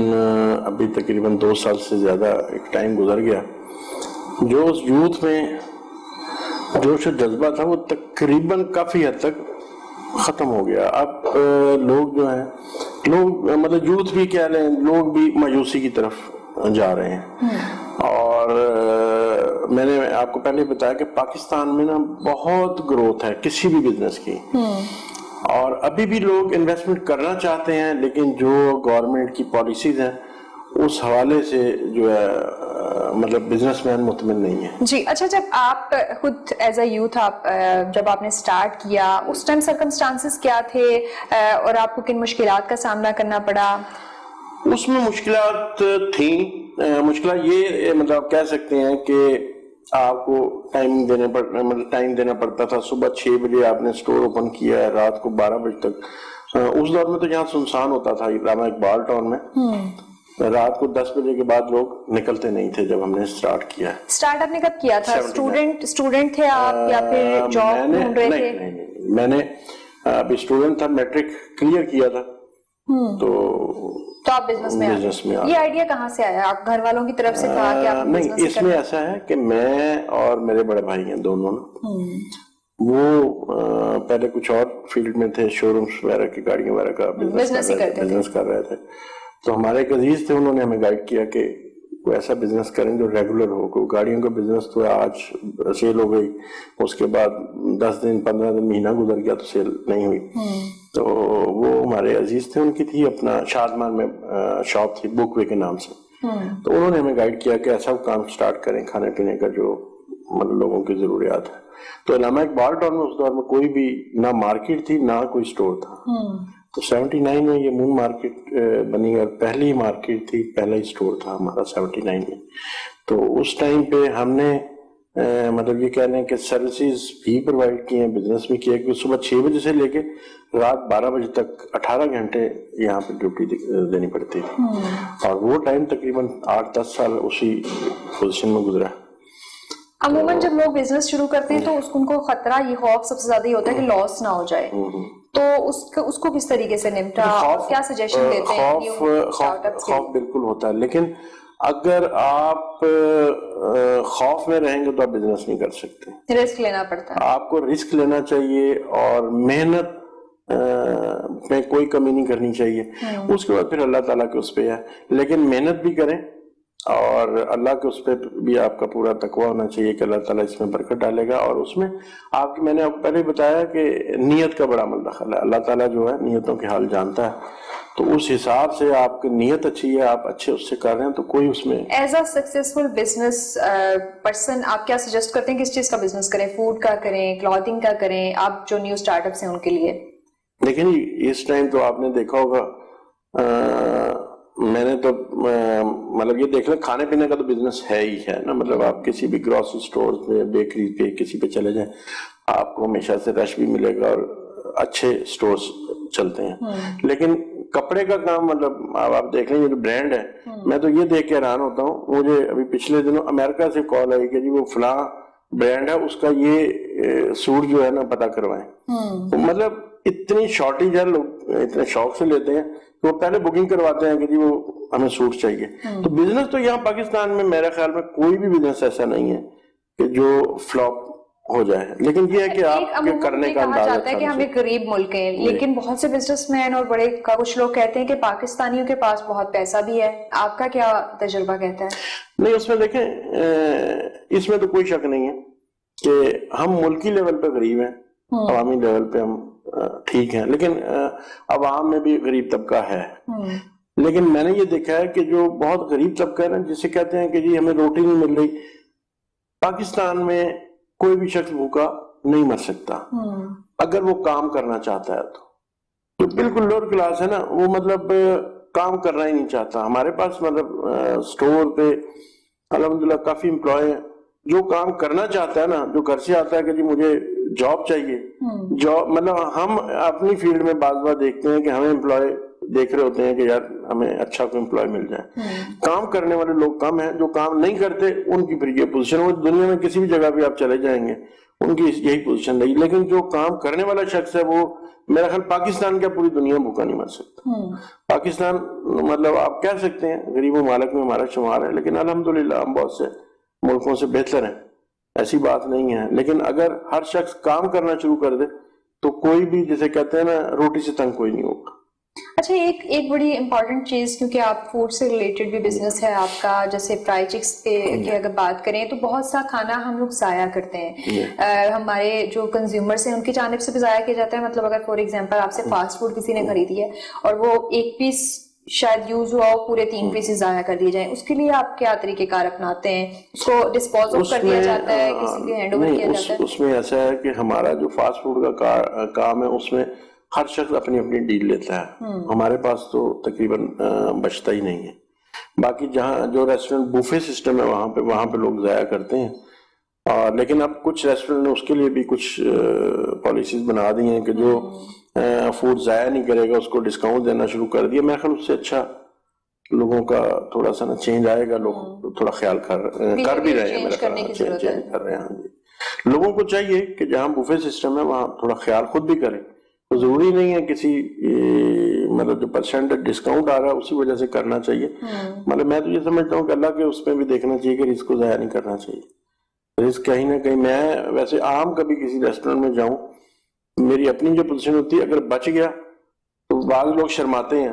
ابھی تقریباً 2 سال سے زیادہ ایک ٹائم گزر گیا، جو اس یوتھ میں جوش و جذبہ تھا وہ تقریباً کافی حد تک ختم ہو گیا. اب لوگ جو ہیں، لوگ مطلب یوتھ بھی کہہ لیں، لوگ بھی مایوسی کی طرف جا رہے ہیں. اور میں نے آپ کو پہلے بتایا کہ پاکستان میں نا بہت گروتھ ہے کسی بھی بزنس کی، اور ابھی بھی لوگ انویسٹمنٹ کرنا چاہتے ہیں، لیکن جو گورنمنٹ کی پالیسیز ہیں اس حوالے سے جو ہے مطلب بزنس مین مطمئن نہیں ہے. جی اچھا، جب آپ خود ایز اے یوتھ جب آپ نے اسٹارٹ کیا اس ٹائم سرکمسٹانسز کیا تھے اور آپ کو کن مشکلات کا سامنا کرنا پڑا؟ اس میں مشکلات تھیں. مشکلات یہ مطلب کہہ سکتے ہیں کہ آپ کو ٹائم دینا پڑتا تھا. صبح 6 بجے آپ نے سٹور اوپن کیا ہے، رات کو 12 بجے تک. اس دور میں تو یہاں سنسان ہوتا تھا علامہ اقبال ٹاؤن میں، رات کو 10 بجے کے بعد لوگ نکلتے نہیں تھے. جب ہم نے اسٹارٹ کیا، اسٹارٹ آپ نے کب کیا تھا؟ اسٹوڈنٹ تھے آپ یا پھر جاب ڈھونڈ رہے تھے؟ نہیں، میں نے ابھی اسٹوڈنٹ تھا، میٹرک کلیئر کیا تھا. تو آپ بزنس میں یہ آئیڈیا کہاں سے آیا؟ آپ گھر والوں کی طرف سے کہا کہ آپ نہیں، اس میں ایسا ہے کہ میں اور میرے بڑے بھائی ہیں دونوں، وہ پہلے کچھ اور فیلڈ میں تھے، شو رومز وغیرہ کی گاڑیوں وغیرہ کا بزنس کر رہے تھے. تو ہمارے ایک عزیز تھے، انہوں نے ہمیں گائیڈ کیا کہ کوئی ایسا بزنس کریں جو ریگولر ہو. کوئی گاڑیوں کا بزنس تو آج سیل ہو گئی، اس کے بعد 10 دن 15 دن مہینہ گزر گیا تو سیل نہیں ہوئی. تو وہ ہمارے عزیز تھے، ان کی تھی اپنا شادمان میں شاپ تھی بک وے کے نام سے. تو انہوں نے ہمیں گائیڈ کیا کہ ایسا کام سٹارٹ کریں کھانے پینے کا جو مطلب لوگوں کی ضروریات ہے. تو علامہ اقبال ٹاؤن میں اس دور میں کوئی بھی نہ مارکیٹ تھی نہ کوئی سٹور تھا. تو 79 میں یہ مون مارکیٹ بنی اور پہلی مارکیٹ تھی، پہلا ہی سٹور تھا ہمارا 79 میں. تو اس ٹائم پہ ہم نے مطلب یہ کہہ لیں کہ سروسز بھی پرووائڈ کی ہیں، بزنس بھی کیا، کہ صبح 6 بجے سے لے کے رات 12 بجے تک 18 گھنٹے یہاں پہ ڈیوٹی دینی پڑتی تھی. اور وہ ٹائم تقریباً 8-10 سال اسی پوزیشن میں گزرا. عموماً جب لوگ بزنس شروع کرتے ہیں تو ان کو خطرہ، یہ خوف سب سے زیادہ یہ ہوتا ہے کہ لاس نہ ہو جائے. تو اس کو کس طریقے سے نمٹا؟ کیا سجیشن دیتے ہیں؟ خوف بالکل ہوتا ہے، لیکن اگر آپ خوف میں رہیں گے تو آپ بزنس نہیں کر سکتے. رسک لینا پڑتا ہے، آپ کو رسک لینا چاہیے اور محنت میں کوئی کمی نہیں کرنی چاہیے. اس کے بعد پھر اللہ تعالیٰ کے اس پہ ہے، لیکن محنت بھی کریں اور اللہ کے اس پہ بھی آپ کا پورا تقویٰ ہونا چاہیے کہ اللہ تعالیٰ اس میں برکت ڈالے گا. اور اس میں آپ کی، میں نے آپ کو پہلے بتایا کہ نیت کا بڑا عمل دخل ہے. اللہ تعالیٰ جو ہے نیتوں کے حال جانتا ہے، تو اس حساب سے آپ کی نیت اچھی ہے، آپ اچھے اس سے کر رہے ہیں تو کوئی اس میں. As a successful business person آپ کیا سجیسٹ کرتے ہیں؟ کس چیز کا بزنس کریں؟ فوڈ کا کریں، کلوتھنگ کا کریں؟ آپ جو نیو اسٹارٹ اپس ہیں ان کے لیے دیکھیں جی، اس ٹائم تو آپ نے دیکھا ہوگا، میں نے تو مطلب یہ دیکھ لیں، کھانے پینے کا تو بزنس ہے ہی ہے نا. مطلب آپ کسی بھی گروسری اسٹور پہ، بیکری پہ، کسی پہ چلے جائیں، آپ کو ہمیشہ سے رش بھی ملے گا اور اچھے اسٹورز چلتے ہیں. لیکن کپڑے کا کام مطلب آپ دیکھ لیں، یہ جو برانڈ ہے، میں تو یہ دیکھ کے حیران ہوتا ہوں. مجھے ابھی پچھلے دنوں امریکہ سے کال آئی کہ جی وہ فلاں برانڈ ہے، اس کا یہ سوٹ جو ہے نا پتہ کروائیں. مطلب اتنی شارٹیج ہے، لوگ اتنے شوق سے لیتے ہیں کہ وہ پہلے بکنگ کرواتے ہیں کہ جی وہ ہمیں سوٹ چاہیے. تو بزنس تو یہاں پاکستان میں میرے خیال میں کوئی بھی بزنس ایسا نہیں ہے کہ جو فلاپ ہو جائے. لیکن یہ ہے کہ آپ کے کرنے کا انداز چاہتا ہے کہ ہم ایک غریب ملک ہیں، لیکن بہت سے بزنس مین اور بڑے کچھ لوگ کہتے ہیں کہ پاکستانیوں کے پاس بہت پیسہ بھی ہے. آپ کا کیا تجربہ کہتا ہے؟ نہیں، اس میں دیکھیں، اس میں تو کوئی شک نہیں ہے کہ ہم ملکی لیول پہ غریب ہیں، عوامی لیول پہ ہم ٹھیک ہیں، لیکن عوام میں بھی غریب طبقہ ہے. لیکن میں نے یہ دیکھا ہے کہ جو بہت غریب طبقہ ہے نا، جسے کہتے ہیں کہ جی ہمیں روٹی نہیں مل رہی، پاکستان میں کوئی بھی شخص بھوکا نہیں مر سکتا اگر وہ کام کرنا چاہتا ہے. تو بالکل لوور کلاس ہے نا، وہ مطلب کام کرنا ہی نہیں چاہتا. ہمارے پاس مطلب سٹور پہ الحمدللہ کافی امپلائی ہیں. جو کام کرنا چاہتا ہے نا، جو گھر سے آتا ہے کہ جی مجھے جاب چاہیے، جاب مطلب ہم اپنی فیلڈ میں بعض بار دیکھتے ہیں کہ ہمیں امپلائی دیکھ رہے ہوتے ہیں کہ یار ہمیں اچھا کوئی امپلائی مل جائے. کام کرنے والے لوگ کم ہیں، جو کام نہیں کرتے ان کی پھر یہ پوزیشن. وہ دنیا میں کسی بھی جگہ پہ آپ چلے جائیں گے، ان کی یہی پوزیشن رہی. لیکن جو کام کرنے والا شخص ہے وہ میرا خیال پاکستان کا پوری دنیا بھوکا نہیں مر سکتا. پاکستان مطلب آپ کہہ سکتے ہیں غریب ممالک میں ہمارا شمار ہے, لیکن الحمدللہ ہم بہت سے ملکوں سے بہتر ہیں, ایسی بات نہیں ہے. لیکن اگر ہر شخص کام کرنا شروع کر دے تو کوئی بھی, جسے کہتے ہیں نا, روٹی سے تنگ کوئی نہیں ہوگا. اچھا, ایک بڑی امپورٹنٹ چیز, کیونکہ آپ فوڈ سے ریلیٹڈ بھی بزنس ہے آپ کا, جیسے فرائی چکس پہ کی اگر بات کریں تو بہت سا کھانا ہم لوگ ضائع کرتے ہیں. ہمارے جو کنزیومرس ہیں ان کی جانب سے بھی ضائع کیا جاتا ہے. مطلب اگر فار ایگزامپل آپ سے فاسٹ فوڈ کسی نے خریدی ہے اور وہ ایک پیس شاید یوز ہوا ہو, پورے 3 پیسز ضائع کر دیے جائیں, اس کے لیے آپ کیا طریقہ کار اپناتے ہیں؟ اس کو ڈسپوز آف کر دیا جاتا ہے, کسی کے ہینڈ اوور کیا جاتا ہے؟ اس میں ایسا ہے کہ ہمارا جو فاسٹ فوڈ کا کام ہے اس میں ہر شخص اپنی اپنی ڈیل لیتا ہے. ہمارے پاس تو تقریباً بچتا ہی نہیں ہے. باقی جہاں جو ریسٹورنٹ بوفے سسٹم ہے وہاں پہ لوگ ضائع کرتے ہیں. لیکن اب کچھ ریسٹورنٹ نے اس کے لیے بھی کچھ پالیسیز بنا دی ہیں کہ جو فوڈ ضائع نہیں کرے گا اس کو ڈسکاؤنٹ دینا شروع کر دیا. میں خیال اس سے اچھا لوگوں کا تھوڑا سا نا چینج آئے گا. لوگ تھوڑا خیال کر بھی رہے ہیں, میرا خیال چینج کر رہے ہیں. لوگوں کو چاہیے کہ جہاں بوفے سسٹم ہے وہاں تھوڑا خیال خود بھی کریں. تو ضروری نہیں ہے کسی مطلب جو پرسنٹ ڈسکاؤنٹ آ رہا ہے اسی وجہ سے کرنا چاہیے. مطلب میں تو یہ سمجھتا ہوں کہ اللہ کے اس میں بھی دیکھنا چاہیے کہ رزق کو ضائع نہیں کرنا چاہیے. رزق کہیں نہ کہیں, میں ویسے عام کبھی کسی ریسٹورنٹ میں جاؤں, میری اپنی جو پوزیشن ہوتی ہے, اگر بچ گیا تو بعض لوگ شرماتے ہیں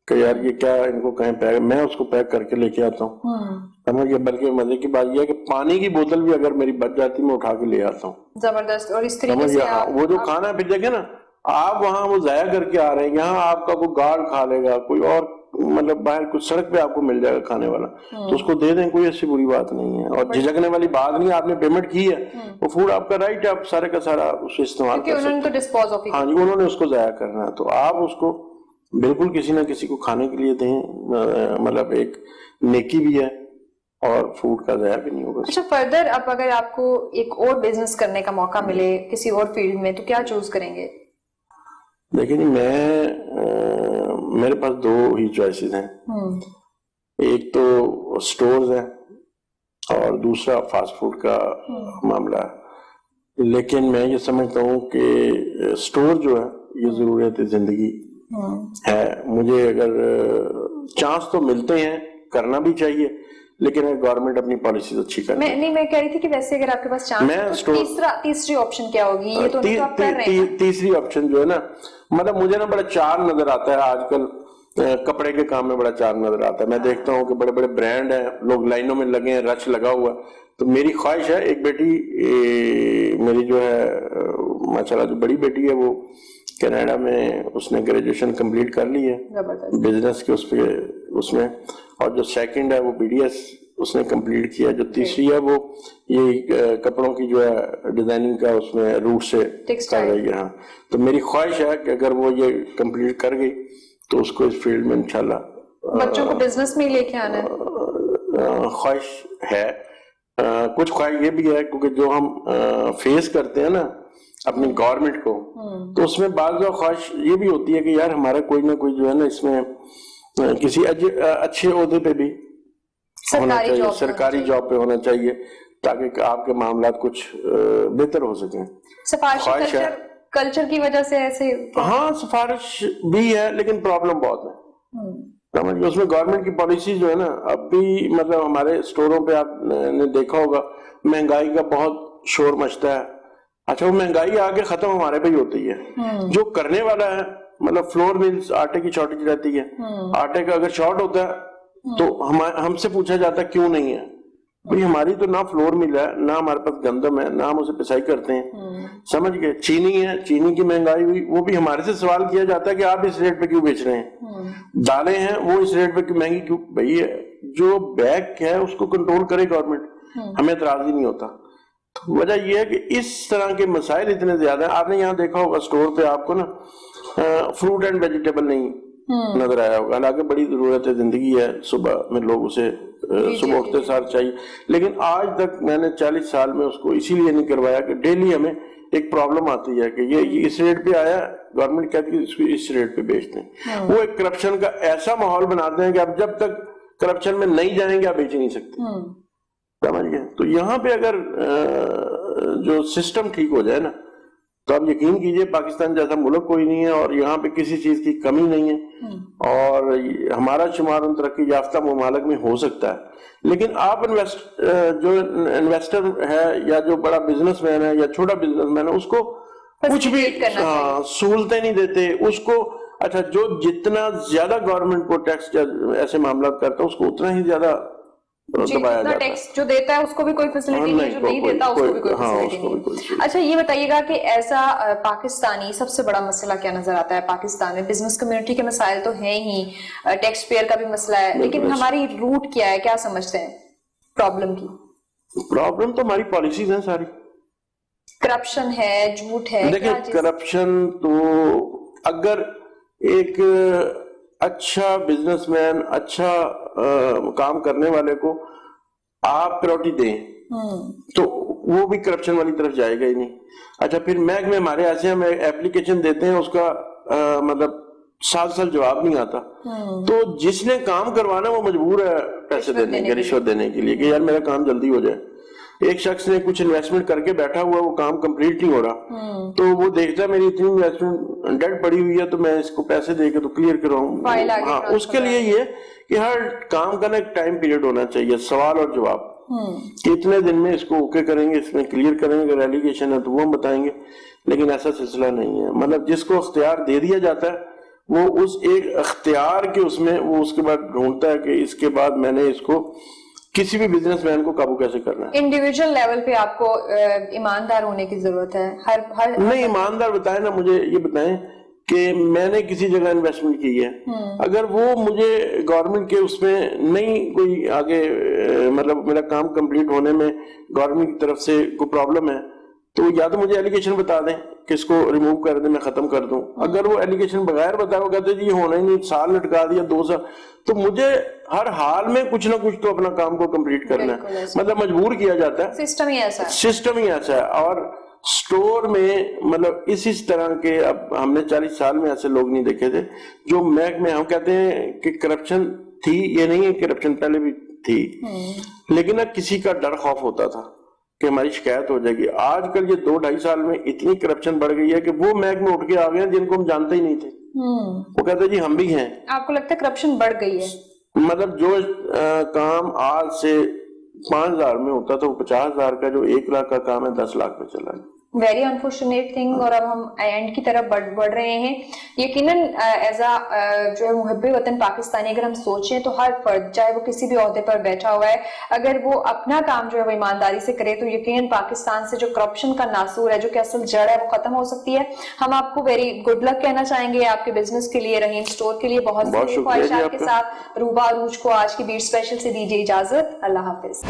کہ یار یہ کیا, ان کو کہیں پیک, میں اس کو پیک کر کے لے کے آتا ہوں. سمجھ گیا. بلکہ مزے کی بات یہ ہے کہ پانی کی بوتل بھی اگر میری بچ جاتی میں اٹھا کے لے آتا ہوں. زبردست. اور اس طریقے سے وہ جو کھانا پھر دیکھیں نا, آپ وہاں وہ ضائع کر کے آ رہے ہیں, یہاں آپ کا کوئی گارڈ کھا لے گا, کوئی اور مطلب باہر کچھ سڑک پہ آپ کو مل جائے گا کھانے والا, تو اس کو دے دیں, کوئی ایسی بری بات نہیں ہے. اور جھجکنے والی بات نہیں ہے, آپ نے پیمنٹ کی ہے, وہ فوڈ آپ کا رائٹ ہے, آپ سارے کا سارا اس کو استعمال کر سکتے ہیں. ہاں جی, انہوں نے اس کو ضائع کرنا ہے تو آپ اس کو بالکل کسی نہ کسی کو کھانے کے لیے دیں. مطلب ایک نیکی بھی ہے اور فوڈ کا ضائع بھی نہیں ہوگا. اچھا, فردر اب اگر آپ کو ایک اور بزنس کرنے کا موقع ملے کسی اور فیلڈ میں تو کیا چوز کریں گے؟ دیکھیں جی, میرے پاس 2 ہی چوائسز ہیں. ایک تو سٹورز ہے اور دوسرا فاسٹ فوڈ کا معاملہ ہے. لیکن میں یہ سمجھتا ہوں کہ سٹور جو ہے یہ ضرورت زندگی ہے. مجھے اگر چانس تو ملتے ہیں, کرنا بھی چاہیے, لیکن گورنمنٹ اپنی پالیسیز اچھی کرے. نہیں, میں کہہ رہی تھی کہ ویسے اگر آپ کے پاس چانس تو تیسری آپشن کیا ہوگی؟ یہ تو آپ کر رہے ہیں. تیسری آپشن جو ہے نا, مطلب مجھے نا بڑا چار نظر آتا ہے آج کل, کپڑے کے کام میں بڑا چار نظر آتا ہے. میں دیکھتا ہوں کہ بڑے بڑے برانڈ ہیں, لوگ لائنوں میں لگے ہیں, رش لگا ہوا. تو میری خواہش ہے, ایک بیٹی میری جو ہے ماشاءاللہ جو بڑی بیٹی ہے وہ کینیڈا میں, اس نے گریجویشن کمپلیٹ کر لی ہے بزنس کے اس میں, اور جو سیکنڈ ہے وہ BDS اس نے کمپلیٹ کیا. جو تیسری ہے وہ یہ کپڑوں کی جو ہے ڈیزائننگ کا اس میں روٹ سے کر رہی ہے. ہاں, تو میری خواہش ہے کہ اگر وہ یہ کمپلیٹ کر گئی تو اس کو اس فیلڈ میں انشاءاللہ بچوں کو بزنس میں لے کے آنا ہے. خواہش ہے. کچھ خواہش یہ بھی ہے کیونکہ جو ہم فیس کرتے ہیں نا اپنی گورنمنٹ کو, تو اس میں بعض خواہش یہ بھی ہوتی ہے کہ یار ہمارا کوئی نہ کوئی جو ہے نا اس میں کسی اچھے عہدے پہ بھی ہونا چاہیے, سرکاری جاب پہ ہونا چاہیے, تاکہ آپ کے معاملات کچھ بہتر ہو سکیں. خواہش ہے کلچر کی وجہ سے ایسے. ہاں, سفارش بھی ہے لیکن پرابلم بہت ہے. اس میں گورنمنٹ کی پالیسی جو ہے نا, اب بھی مطلب ہمارے سٹوروں پہ آپ نے دیکھا ہوگا مہنگائی کا بہت شور مچتا ہے. اچھا, وہ مہنگائی آگے ختم ہمارے پہ ہی ہوتی ہے. جو کرنے والا ہے, مطلب فلور ملز, آٹے کی شارٹیج رہتی ہے, آٹے کا اگر شارٹ ہوتا ہے تو ہم سے پوچھا جاتا ہے کیوں نہیں ہے. بھئی ہماری تو نہ فلور مل ہے, نہ ہمارے پاس گندم ہے, نہ ہم اسے پسائی کرتے ہیں. سمجھ گئے. چینی ہے, چینی کی مہنگائی ہوئی, وہ بھی ہمارے سے سوال کیا جاتا ہے کہ آپ اس ریٹ پہ کیوں بیچ رہے ہیں. دالیں ہیں, وہ اس ریٹ پہ مہنگی کیوں. بھئی جو بیک ہے اس کو کنٹرول کرے گورنمنٹ, ہمیں اعتراض ہی نہیں ہوتا. وجہ یہ ہے کہ اس طرح کے مسائل اتنے زیادہ ہیں. آپ نے یہاں دیکھا ہوگا سٹور پہ آپ کو نا فروٹ اینڈ ویجیٹیبل نہیں نظر آیا ہوگا, حالانکہ بڑی ضرورت ہے, زندگی ہے, صبح میں لوگ اسے صبح اٹھتے ساتھ چاہیے. لیکن آج تک میں نے 40 سال میں اس کو اسی لیے نہیں کروایا کہ ڈیلی ہمیں ایک پرابلم آتی ہے کہ یہ اس ریٹ پہ آیا, گورنمنٹ کہتی ہے اس کو اس ریٹ پہ بیچتے ہیں. وہ ایک کرپشن کا ایسا ماحول بناتے ہیں کہ آپ جب تک کرپشن میں نہیں جائیں گے آپ بیچ نہیں سکتے. سمجھ گئے. تو یہاں پہ اگر جو سسٹم ٹھیک ہو جائے نا تو آپ یقین کیجئے پاکستان جیسا ملک کوئی نہیں ہے اور یہاں پہ کسی چیز کی کمی نہیں ہے اور ہمارا شمار ان ترقی یافتہ ممالک میں ہو سکتا ہے. لیکن آپ جو انویسٹر ہے یا جو بڑا بزنس مین ہے یا چھوٹا بزنس مین ہے اس کو کچھ بھی سہولتیں نہیں دیتے اس کو. اچھا جو جتنا زیادہ گورنمنٹ کو ٹیکس ایسے معاملات کرتا ہے اس کو اتنا ہی زیادہ دبایا جاتا ہے. ٹیکس جو دیتا ہے اس کو بھی کوئی فیسلٹی نہیں, جو نہیں دیتا اس کو بھی کوئی فیسلٹی نہیں. اچھا یہ بتائیے گا کہ ایسا پاکستانی سب سے بڑا مسئلہ کیا نظر آتا ہے پاکستان میں؟ بزنس کمیونٹی کے مسائل تو ہیں ہی, ٹیکس پیئر کا بھی مسئلہ ہے, لیکن ہماری روٹ کیا ہے, کیا سمجھتے ہیں پرابلم کی؟ پرابلم تو ہماری پالیسیز ہیں ساری. کرپشن ہے, جھوٹ ہے. دیکھیں کرپشن تو اگر ایک اچھا بزنس مین اچھا کام کرنے والے کو آپ پریورٹی دیں تو وہ بھی کرپشن والی طرف جائے گا ہی نہیں. اچھا پھر محکمے ہمارے ایسے ہم ایپلیکیشن دیتے ہیں اس کا مطلب سال جواب نہیں آتا تو جس نے کام کروانا وہ مجبور ہے پیسے دینے کے, رشوت دینے کے لیے کہ یار میرا کام جلدی ہو جائے. ایک شخص نے کچھ انویسٹمنٹ کر کے بیٹھا ہوا وہ کام کمپلیٹ نہیں ہو رہا تو وہ دیکھتا ہے میری اتنی انویسٹمنٹ ڈیڈ پڑی ہوئی ہے تو میں اس کو پیسے دے کے تو کلیئر کراؤں. ہاں اس کے لیے یہ کہ ہر کام کا نا ایک ٹائم پیریڈ ہونا چاہیے, سوال اور جواب کہ اتنے دن میں اس کو اوکے کریں گے, اس میں کلیئر کریں گے, اگر ایلیگیشن ہے تو وہ ہم بتائیں گے. لیکن ایسا سلسلہ نہیں ہے. مطلب جس کو اختیار دے دیا جاتا ہے وہ اس ایک اختیار کے اس میں وہ اس کے بعد ڈھونڈتا ہے کہ اس کے بعد میں نے اس کو کسی بھی بزنس مین کو قابو کیسے کرنا ہے. انڈیویجول لیول پہ آپ کو ایماندار ہونے کی ضرورت ہے. ہر نہیں ایماندار بتائیں نا, مجھے یہ بتائیں کہ میں نے کسی جگہ انویسٹمنٹ کی ہے, اگر وہ مجھے گورنمنٹ کے اس میں نہیں کوئی آگے مطلب میرا کام کمپلیٹ ہونے میں گورنمنٹ کی طرف سے کوئی پرابلم ہے تو یا تو مجھے ایلیگیشن بتا دیں کہ اس کو ریموو کر دیں, میں ختم کر دوں. اگر وہ ایلیگیشن بغیر بتائے وہ کہتے جی یہ ہونا ہی نہیں, سال لٹکا دیا 2 سال, تو مجھے ہر حال میں کچھ نہ کچھ تو اپنا کام کو کمپلیٹ کرنا ہے. مطلب مجبور کیا جاتا ہے, سسٹم ہی ایسا ہے. اور سٹور میں مطلب اس طرح کے اب ہم نے 40 سال میں ایسے لوگ نہیں دیکھے تھے جو محکمے ہم کہتے ہیں کہ کرپشن تھی, یہ نہیں ہے کرپشن پہلے بھی تھی لیکن اب کسی کا ڈر خوف ہوتا تھا کہ ہماری شکایت ہو جائے گی. آج کل یہ 2-2.5 سال میں اتنی کرپشن بڑھ گئی ہے کہ وہ محکمے اٹھ کے آ گئے ہیں جن کو ہم جانتے ہی نہیں تھے. وہ کہتے ہیں جی ہم بھی ہیں. آپ کو لگتا ہے کرپشن بڑھ گئی ہے؟ مطلب جو کام آج سے 5,000 میں ہوتا تھا وہ 50,000 کا, جو 1 لاکھ کا کام ہے 10 لاکھ میں چلا ہے. Very unfortunate thing. اور اب ہم اینڈ کی طرف بڑھ رہے ہیں. یقیناً ایز جو ہے محب وطن پاکستانی اگر ہم سوچیں تو ہر فرد چاہے وہ کسی بھی عہدے پر بیٹھا ہوا ہے اگر وہ اپنا کام جو ہے وہ ایمانداری سے کرے تو یقیناً پاکستان سے جو کرپشن کا ناسور ہے, جو کہ اصل جڑ ہے, وہ ختم ہو سکتی ہے. ہم آپ کو ویری گڈ لک کہنا چاہیں گے آپ کے بزنس کے لیے, رحیم اسٹور کے لیے. بہت سی خواہشات کے ساتھ روبا عروج کو آج کی بیٹ اسپیشل سے دیجیے اجازت. اللہ حافظ.